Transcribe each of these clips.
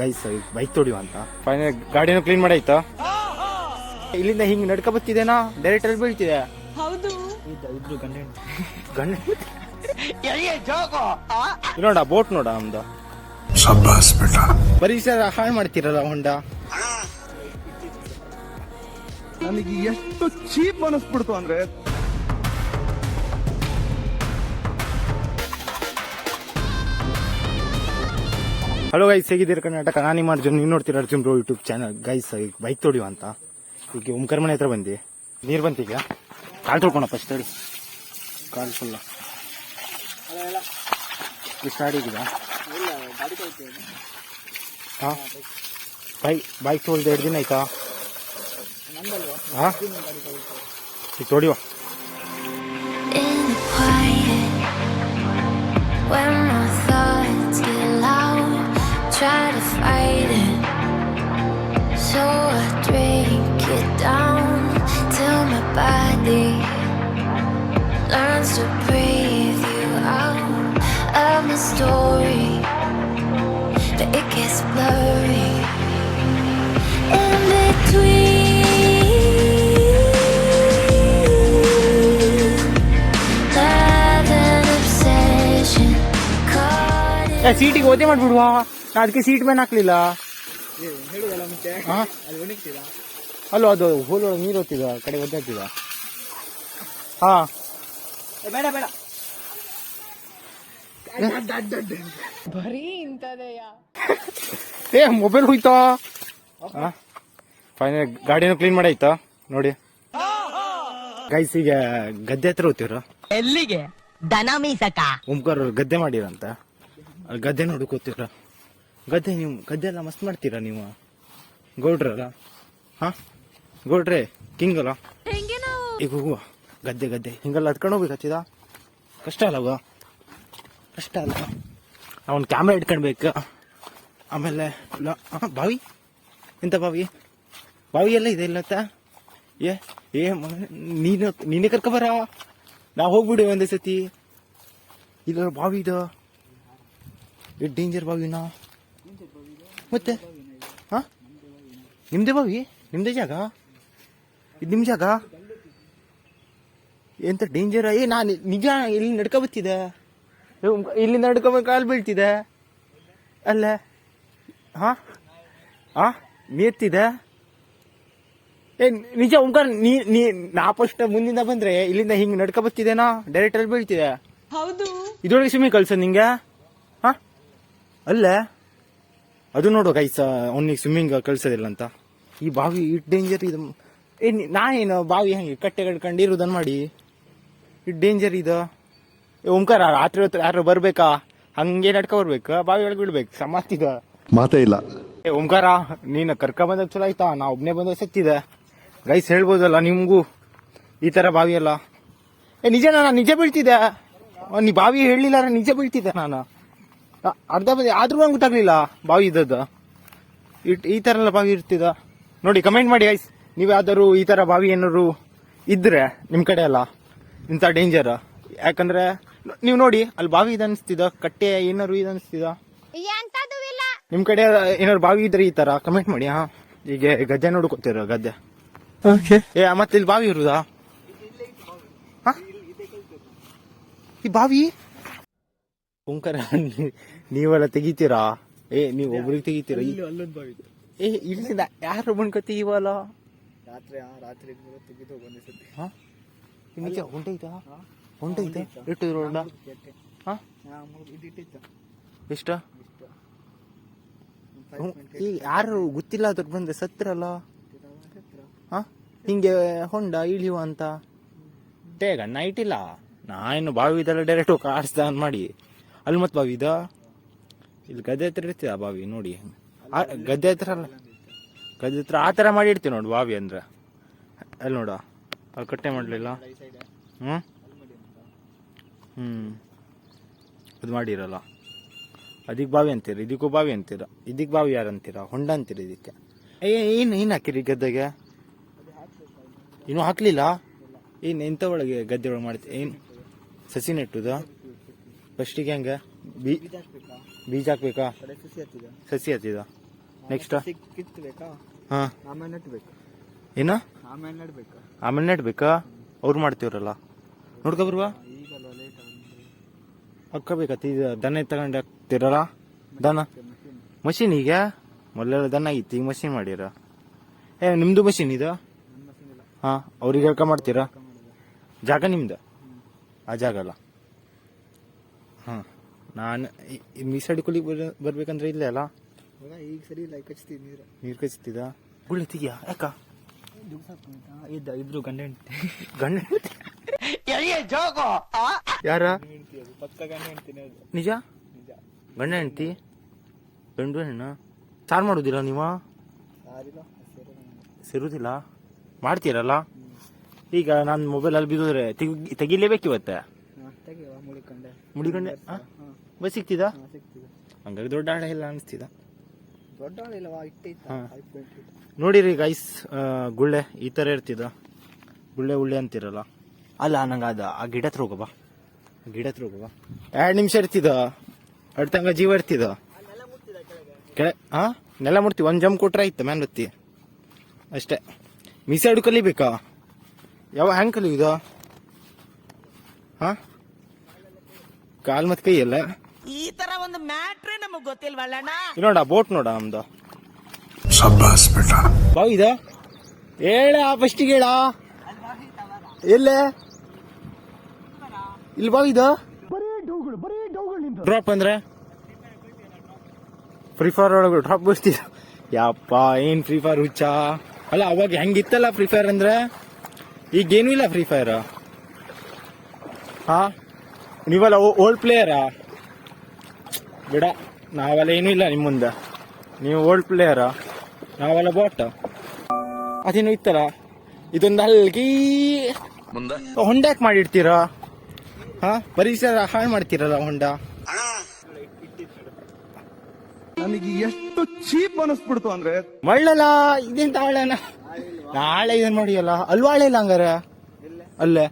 Guys bike ತೊಡಿಯುವ ಅಂತ final ಗಾಡಿನೂ clean ಮಾಡಾಯ್ತಾ. ಇಲ್ಲಿಂದ ಹಿಂಗ್ ನಡ್ಕ ಬತ್ತಿದೇನಾ ಡೈರೆಕ್ಟ್ ಅಲ್ಲಿ ಬೀಳ್ತಿದೆ. ಹೌದು ಇಬ್ರು ಗಂಡ ನೋಡ ಬೋಟ್ ನೋಡ ನಮ್ದು. ಬರೀ ಸರ್ ಹಾಳು ಮಾಡ್ತಿರಲ್ಲ ಹೊಂಡ. ನನಗೆ ಎಷ್ಟು ಚೀಪ್ ಅನಿಸ್ಬಿಡ್ತು ಅಂದ್ರೆ ಹಲೋ ಗೈಸ್, ಹೇಗಿದ್ದೀರಿ ಕರ್ನಾಟಕ? ನಾನು ನಿಮ್ಮ ಅರ್ಜುನ್, ನೀವು ನೋಡ್ತೀರ Arjun bro YouTube channel. Guys ಈಗ ಬೈಕ್ ತೊಡಿಯುವ ಅಂತ ಈಗ ಓಂಕಾರ ಮನೆ ಹತ್ರ ಬಂದಿ. ನೀರು ಬಂತೀಗ ಕಾಲು ತೊಳ್ಕೊಳಪ್ಪ ಫಸ್ಟ್ ಹೇಳಿ. ಕಾಲು ಫುಲ್ಲ ಸ್ಟಾರ್ಟ್ ಈಗ. ಹಾಂ ಬೈಕ್ ತೊಳ್ದು 2 ದಿನ ಆಯ್ತಾ? ಹಾಂ ಈಗ ತೊಡಿಯುವ. When my thoughts get loud, try to fight it. So I drink it down till my body learns to breathe you out of my story, but it gets blurry in between. ಸೀಟಿಗೆ ಓದೆ ಮಾಡ್ಬಿಡುವ. ಅದಕ್ಕೆ seat ಮೇಲೆ ಹಾಕ್ಲಿಲ್ಲ. ಅಲ್ಲೋ ಅದು hole ನೀರು ಹೋಗ್ತಿದ ಕಡೆ ಒದ್ದಾಗ್ತಿದ. ಹಾ ಬೇಡ ಬೇಡ ಬರೀ ಇಂತದೆಯಾ. ಮೊಬೈಲ್ ಹೋಯ್ತಾ? ಫೈನಲ್ ಗಾಡಿನೂ ಕ್ಲೀನ್ ಮಾಡಾಯ್ತಾ ನೋಡಿ. ಗೈಸ್ ಈಗ ಗದ್ದೆ ಹತ್ರ ಹೋಗ್ತಿವ್ರ. ಎಲ್ಲಿಗೆ? ದನ ಮೀಸಕ ಓಂಕಾರ ಗದ್ದೆ ಮಾಡಿರಂತ. ಅಲ್ಲಿ ಗದ್ದೆ ನೋಡ್ಕೋತೀರ. ಗದ್ದೆ ನೀವು ಗದ್ದೆ ಎಲ್ಲ ಮಸ್ತ್ ಮಾಡ್ತೀರಾ ನೀವು ಗೌಡ್ರಲ್ಲ. ಹಾ ಗೌಡ್ರೆ ಕಿಂಗ್ ಅಲ್ಲ. ಈಗ ಹೋಗುವ ಗದ್ದೆ ಹಿಂಗೆಲ್ಲ ಹತ್ಕೊಂಡು ಹೋಗ್ಬೇಕತ್ತಿದ. ಕಷ್ಟ ಅಲ್ಲವ? ಕಷ್ಟ ಅಲ್ಲ. ಅವನ್ ಕ್ಯಾಮ್ರಾ ಇಟ್ಕೊಳ್ಬೇಕು. ಆಮೇಲೆ ಬಾವಿ ಎಂತ ಬಾವಿ ಎಲ್ಲ ಇದೆ ಇಲ್ಲತ್ತ. ನೀನೇ ಕರ್ಕೊಬರ. ನಾವು ಹೋಗ್ಬಿಡಿ ಒಂದೇ ಸತಿ. ಇಲ್ಲ ಬಾವಿ ಇದು ಡೇಂಜರ್ ಬಾವಿನ ಮತ್ತೆ. ಹಾ ನಿಮ್ದೇ ಬಾವಿ, ನಿಮ್ದೇ ಜಾಗ, ಇದು ನಿಮ್ ಜಾಗ. ಎಂತ ಡೇಂಜರ್. ನಾನು ನಿಜ ಇಲ್ಲಿ ನಡ್ಕ ಬತ್ತಿದೆ. ಇಲ್ಲಿ ನಡ್ಕೊಂಬ ಕಾಲು ಬೀಳ್ತಿದೆ ಅಲ್ಲ. ಹಾ ನೀರ್ತಿದೆ. ನಿಜ ಓಂಕಾರ ನಾ ಫಸ್ಟ್ ಮುಂದಿಂದ ಬಂದ್ರೆ ಇಲ್ಲಿಂದ ಹಿಂಗ್ ನಡ್ಕ ಬತ್ತಿದೇನಾ ಡೈರೆಕ್ಟ್ ಅಲ್ಲಿ ಬೀಳ್ತಿದೆ. ಹೌದು ಇದ್ರೊಳಗೆ ಸ್ವಿಮ್ಮಿಂಗ್ ಕಲ್ಸ ನಿಂಗೆ. ಹಾ ಅಲ್ಲ ಅದು ನೋಡು ಗೈಸ್, ಅವ್ನಿಗೆ ಸ್ವಿಮ್ಮಿಂಗ್ ಕಳ್ಸೋದಿಲ್ಲ ಅಂತ. ಈ ಬಾವಿ ಇಟ್ ಡೇಂಜರ್ ಇದು. ನಾನೇನು ಬಾವಿ ಹಂಗೆ ಕಟ್ಟೆ ಕಟ್ಕೊಂಡಿರೋದನ್ನ ಮಾಡಿ ಇಟ್ ಡೇಂಜರ್ ಇದು. ಓಂಕಾರ ರಾತ್ರಿ ಹೊತ್ತು ಯಾರು ಬರ್ಬೇಕಾ? ಹಂಗೆ ನಡ್ಕ ಬರ್ಬೇಕಾ? ಬಾವಿ ಒಳಗೆ ಬಿಡ್ಬೇಕು ಸಮಾತಿದ ಮಾತೇ ಇಲ್ಲ. ಓಂಕಾರ ನೀನು ಕರ್ಕ ಬಂದಾಗ ಚಲೋ ಆಯ್ತಾ? ನಾ ಒಬ್ನೇ ಬಂದಾಗ ಸತ್ತಿದೆ. ಗೈಸ್ ಹೇಳ್ಬೋದಲ್ಲ ನಿಮ್ಗೂ ಈ ತರ ಬಾವಿ ಅಲ್ಲ. ನಿಜ ನಾನು ನಿಜ ಬೀಳ್ತಿದ್ದೆ. ನೀ ಬಾವಿ ಹೇಳಲಿಲ್ಲ ನಿಜ ಬೀಳ್ತಿದ್ದೆ ನಾನು. ಅರ್ಧ ಬದಿ ಆದ್ರೂ ನಂಗೆ ಗೊತ್ತಾಗ್ಲಿಲ್ಲ ಬಾವಿ ಇದ್ದದ್ದು. ಈ ತರ ಎಲ್ಲ ಬಾವಿ ಇರ್ತಿದ ನೋಡಿ. ಕಮೆಂಟ್ ಮಾಡಿ ಗೈಸ್, ನೀವು ಯಾವ್ದಾದ್ರು ಈ ತರ ಬಾವಿ ಏನಾದ್ರು ಇದ್ರೆ ನಿಮ್ ಕಡೆ ಅಲ್ಲ ಇಂಥ ಡೇಂಜರ್. ಯಾಕಂದ್ರೆ ನೀವು ನೋಡಿ ಅಲ್ಲಿ ಬಾವಿ ಇದು ಅನಿಸ್ತಿದ, ಕಟ್ಟೆ ಏನಾರು ಇದು ಅನಿಸ್ತಿದ. ನಿಮ್ ಕಡೆ ಏನಾದ್ರು ಬಾವಿ ಇದ್ರೆ ಈ ತರ ಕಮೆಂಟ್ ಮಾಡಿ. ಹಾ ಈಗ ಗದ್ದೆ ನೋಡ್ಕೊತೀರ ಗದ್ದೆ. ಮತ್ತೆ ಇಲ್ಲಿ ಬಾವಿ ಇರುದಾ? ಈ ಬಾವಿ ಓಂಕಾರ ನೀವೆಲ್ಲ ತೆಗಿತೀರಾ? ನೀವು ಒಬ್ರಿಗೆ ತೆಗಿತೀರಾ? ಇಲ್ಲಿಂದ ಯಾರು ಬಂದ್ಕ ತೆಗಿವಲ್ಲ ರಾತ್ರಿ ತೆಗಿದು ನಿಜ. ಹೊಂಟೈತಾ ಇಟ್ಟಿದ್ರು ಎಷ್ಟ? ಈಗ ಯಾರು ಗೊತ್ತಿಲ್ಲ ಅದ್ರ ಬಂದ್ರೆ ಸತ್ರಲ್ಲ. ಹಿಂಗೆ ಹೊಂಡ ಇಳಿಯುವ ಅಂತ ಗಣ್ಣ ಇಟ್ಟಿಲ್ಲ. ನಾನು ಬಾವಿ ಇದೆಲ್ಲ ಡೈರೆಕ್ಟ್ ಕಾಡಿಸ್ದ ಮಾಡಿ ಅಲ್ಲಿ ಮತ್ ಬಾವಿ ಇದ. ಇಲ್ಲಿ ಗದ್ದೆ ಹತ್ರ ಇರ್ತೀಯ ಬಾವಿ ನೋಡಿ. ಗದ್ದೆ ಹತ್ರ ಅಲ್ಲ, ಗದ್ದೆ ಹತ್ರ ಆ ತರ ಮಾಡಿ ಇಡ್ತೀವಿ ನೋಡಿ ಬಾವಿ ಅಂದ್ರೆ. ಅಲ್ಲಿ ನೋಡ ಅಲ್ಲಿ ಕಟ್ಟೆ ಮಾಡ್ಲಿಲ್ಲ. ಅದು ಮಾಡಿರಲ್ಲ. ಅದಕ್ಕೆ ಬಾವಿ ಅಂತೀರ, ಇದಕ್ಕೂ ಬಾವಿ ಅಂತೀರ. ಇದಕ್ಕೆ ಬಾವಿ ಯಾರು ಅಂತೀರ? ಹೊಂಡ ಅಂತೀರ ಇದಕ್ಕೆ. ಏನು ಹಾಕಿರಿ ಗದ್ದೆಗೆ? ಇನ್ನೂ ಹಾಕ್ಲಿಲ್ಲ. ಎಂತ ಒಳಗೆ ಗದ್ದೆ ಒಳಗೆ ಮಾಡ್ತೀವಿ? ಏನು ಸಸಿ ನೆಟ್ಟುದ? ಫಸ್ಟಿಗೆ ಹೆಂಗೆ ಬೀಜ ಹಾಕ್ಬೇಕಾ? ಸಸಿ ಹತ್ತಿದ ನೆಕ್ಸ್ಟ್ ಕಿತ್ಬೇಕಾ ಹಾ ಆಮೇಲೆ ನೆಟ್ಬೇಕು ಏನ ಆಮೇಲೆ ನೆಡ್ಬೇಕಾ ಆಮೇಲೆ ನೆಡ್ಬೇಕಾ ಅವ್ರು ಮಾಡ್ತೀವ್ರಲ್ಲ ನೋಡ್ಕೊ ಬರುವ ಈಗಲ್ವ ಲೇಟ್ ಅಕ್ಕ ಬೇಕತ್ತ ಇದು ದನ ತಗೊಂಡು ಹಾಕ್ತಿರಲ್ಲ ದನ ಮಷೀನ್ ಈಗ ಮೊದಲೆಲ್ಲ ದನ ಆಗಿತ್ತು ಈಗ ಮಷೀನ್ ಮಾಡಿರ ನಿಮ್ದು ಮಷೀನ್ ಇದು ಹಾ ಅವ್ರಿಗೆ ಹೇಳ್ಕ ಮಾಡ್ತೀರಾ ಜಾಗ ನಿಮ್ದು ಆ ಜಾಗ ಅಲ್ಲ ಹಾ ನಾನು ಮೀಸಡಿ ಕುಲಿ ಬರ್ಬೇಕಂದ್ರೆ ಇಲ್ಲೇ ಅಲ್ಲ ಈಗ ಸರಿ ಇಲ್ಲ ಕಚ್ತೀವಿ ನೀರು ನೀರು ಕಚ್ತಿದ ಗುಳ್ಳೆತಿದ್ಯಾ ಯಾಕ ಇಬ್ರು ಗಂಡ ಹೆಂಡ್ತಿ ಗಂಡ ಯಾರ ಪಕ್ಕ ಗಂಡ ಹೆಂಡ್ತಿನೇ ಅದು ನಿಜ ಗಂಡ ಹೆಂಡ್ತಿ ಗಂಡು ಹೆಣ್ಣ ಸಾರು ಮಾಡೋದಿಲ್ಲ ನೀವು ಸಾರಿಲ್ಲ ಸೇರುದಿಲ್ಲ ಮಾಡ್ತೀರಲ್ಲ ಈಗ ನಾನು ಮೊಬೈಲಲ್ಲಿ ಬಿದ್ದೋದ್ರೆ ತೆಗಿಲೇಬೇಕು ಇವತ್ತೆ ತೆಗಿವ ಮುಳಿಕೊಂಡೆ ಮುಡಿಗಂಡೆ ಬಸ್ ಸಿಕ್ತಿದ ಸಿಗ್ತಿದೆ ಹಂಗಾಗಿ ದೊಡ್ಡ ಆಳ ಇಲ್ಲ ಅನಿಸ್ತಿದ ದೊಡ್ಡ ಇಲ್ಲವಾ ಇಟ್ಟಿತ್ತು ಹಾ. ನೋಡಿರಿ ಗೈಸ್ ಗುಳ್ಳೆ ಈ ತರ ಇರ್ತಿದ ಗುಳ್ಳೆ ಉಳ್ಳೆ ಅಂತಿರಲ್ಲ ಅಲ್ಲ ನಂಗೆ ಅದ ಆ ಗಿಡ ಹತ್ರ ಹೋಗಬಾ ಗಿಡ ಹತ್ರ ಹೋಗಬಾ 2 ನಿಮಿಷ ಇರ್ತಿದ ಅಡ್ತಂಗ ಜೀವ ಇರ್ತಿದ ಕೆಳ ಹಾ ನೆಲ ಮುಡ್ತಿ ಒಂದ್ ಜಂಪ್ ಕೊಟ್ರೆ ಆಯ್ತು ಮ್ಯಾನ್ ಬತ್ತಿ ಅಷ್ಟೇ ಮೀಸಾಡು ಕಲಿಬೇಕಾ ಯಾವ ಹ್ಯಾಂಗ್ ಕಲಿಯುದ ಹಾ ಕಾಲ್ ಮತ್ ಕೈ ಎಲ್ಲ ಈ ತರ ಒಂದು ಮ್ಯಾಟ್ರೇ ನಮಗ್ ಗೊತ್ತಿಲ್ವಲ್ಲಣ್ಣ ನೋಡ ಬೋಟ್ ನೋಡ ನಮ್ದು ಬಾವು ಇದ ಹೇಳ ಫಸ್ಟಿಗೆ ಹೇಳ ಎಲ್ಲೇ ಇಲ್ಲಿ ಬಾವು ಇದ ಡ್ರಾಪ್ ಅಂದ್ರೆ ಫ್ರೀ ಫೈರ್ ಒಳಗೆ ಡ್ರಾಪ್ ಬರ್ತಿದ ಯಪ್ಪ ಏನ್ ಫ್ರೀ ಫೈರ್ ಹುಚ್ಚ ಅಲ್ಲ ಅವಾಗ ಹೆಂಗಿತ್ತಲ್ಲ ಫ್ರೀ ಫೈರ್ ಅಂದ್ರೆ ಈಗೇನು ಇಲ್ಲ ಫ್ರೀ ಫೈರ್ ಹಾ ನೀವಲ್ಲ ಓಲ್ಡ್ ಪ್ಲೇಯರಾ ಬಿಡ ನಾವೆಲ್ಲ ಏನೂ ಇಲ್ಲ ನಿಮ್ಮ ಮುಂದೆ ನೀವು ಓಲ್ಡ್ ಪ್ಲೇಯರಾ ನಾವೆಲ್ಲ ಬೋಟ್ ಅದೇನು ಇತ್ತಲ್ಲ ಇದೊಂದು ಹಲ್ಗಿ ಹೊಂಡಾಕ್ ಮಾಡಿಡ್ತೀರಾ ಹಾ ಪರಿಸರ ಹಾಳು ಮಾಡ್ತೀರಲ್ಲ ಹೊಂಡ ನನಗೆ ಎಷ್ಟು ಚೀಪ್ ಅನಿಸ್ಬಿಡ್ತು ಅಂದ್ರೆ ಮಳ್ಳಲ್ಲ ಇದೇಂತ ಆಳನ ನಾಳೆ ಇದನ್ ಮಾಡಿಯಲ್ಲ ಅಲ್ವಾಳೆ ಇಲ್ಲ ಹಂಗಾರ ಅಲ್ಲೇ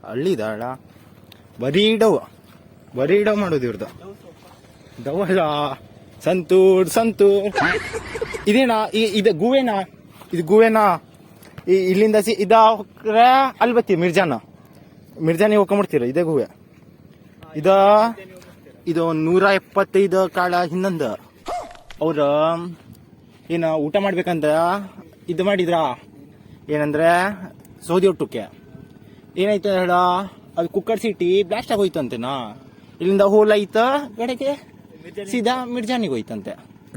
ಹಳ್ಳಿದಾಳ ಬರೀ ಡವ್ ಮಾಡೋದು ಇವ್ರದ್ದು ದವಲ್ಲ ಸಂತೂರ್ ಇದೇನಾ ಇದು ಗೂವೇನಾ ಇದು ಗೂವೇನಾ ಇಲ್ಲಿಂದ ಇದ್ರೆ ಅಲ್ಲಿ ಬತ್ತಿ ಮಿರ್ಜಾನಿ ಹೋಗ್ಕೊಂಡ್ಬಿಡ್ತೀರ ಇದೇ ಗೂವೆ ಇದು 175 ಕಾಳ ಹಿಂದಂದ ಅವ್ರ ಏನ ಊಟ ಮಾಡ್ಬೇಕಂತ ಇದು ಮಾಡಿದ್ರ ಏನಂದ್ರೆ ಸೌದಿ ಒಟ್ಟಕ್ಕೆ ಏನಾಯ್ತು ಹೇಳ ಅದು ಕುಕ್ಕರ್ ಸಿಟಿ ಬ್ಲಾಸ್ಟ್ ಆಗೋಯ್ತಂತೆನಾ ಇಲ್ಲಿಂದ ಹೋಲ್ ಆಯ್ತ ಕಡೆಗೆ ಸೀದಾ ಮಿರ್ಜಾನಿಗೆ ಹೋಯ್ತಂತೆ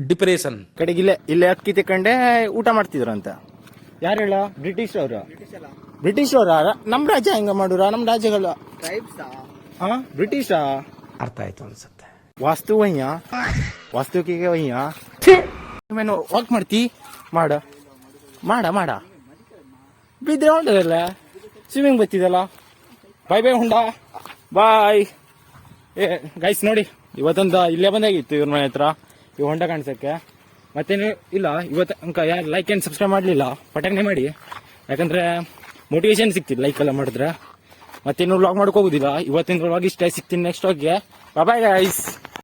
ಡಿಪ್ರೆಷನ್ ಕಡೆಗೆ ಇಲ್ಲೇ ಅಕ್ಕಿ ತಕೊಂಡೆ ಊಟ ಮಾಡ್ತಿದ್ರಂತ ಯಾರು ಹೇಳ ಬ್ರಿಟಿಷ್ ಅವ್ರ ನಮ್ ರಾಜ್ಯ ಹೆಂಗ ಮಾಡುರ ನಮ್ ರಾಜ್ಯಗಳ ಹಾ ಬ್ರಿಟಿಷ ಅರ್ಥ ಆಯ್ತು ಅನ್ಸುತ್ತೆ ವಾಸ್ತುವಿಕೆ ವಯ್ಯ ಮೇನು ವಾಕ್ ಮಾಡ್ತಿ ಮಾಡ ಬಿದ್ರೆ ಹೊಂಡದಲ್ಲ ಸ್ವಿಮ್ಮಿಂಗ್ ಬತ್ತಿದಲ್ಲ ಬಾಯ್ ಹೊಂಡ ಬಾಯ್ ಗೈಸ್ ನೋಡಿ ಇವತ್ತೊಂದು ಇಲ್ಲೇ ಬಂದಾಗಿತ್ತು ಇವ್ರ ಮನೆ ಹತ್ರ ಈ ಹೊಂಡ ಕಾಣಿಸಕ್ಕೆ ಮತ್ತೇನು ಇಲ್ಲ ಇವತ್ತು ಅಂಕ ಯಾರು ಲೈಕ್ ಏನು ಸಬ್ಸ್ಕ್ರೈಬ್ ಮಾಡಲಿಲ್ಲ ಪಟಕ್ನೆ ಮಾಡಿ ಯಾಕಂದ್ರೆ ಮೋಟಿವೇಶನ್ ಸಿಗ್ತಿಲ್ಲ ಲೈಕ್ ಎಲ್ಲ ಮಾಡಿದ್ರೆ ಮತ್ತೇನು ವ್ಲಾಗ್ ಮಾಡ್ಕೋಬೋದಿಲ್ಲ ಇವತ್ತಿನ ವ್ಲಾಗ್ ಇಷ್ಟ ಸಿಗ್ತೀನಿ ನೆಕ್ಸ್ಟ್ ವ್ಲಾಗ್ಗೆ ಬಾಯ್ ಗೈಸ್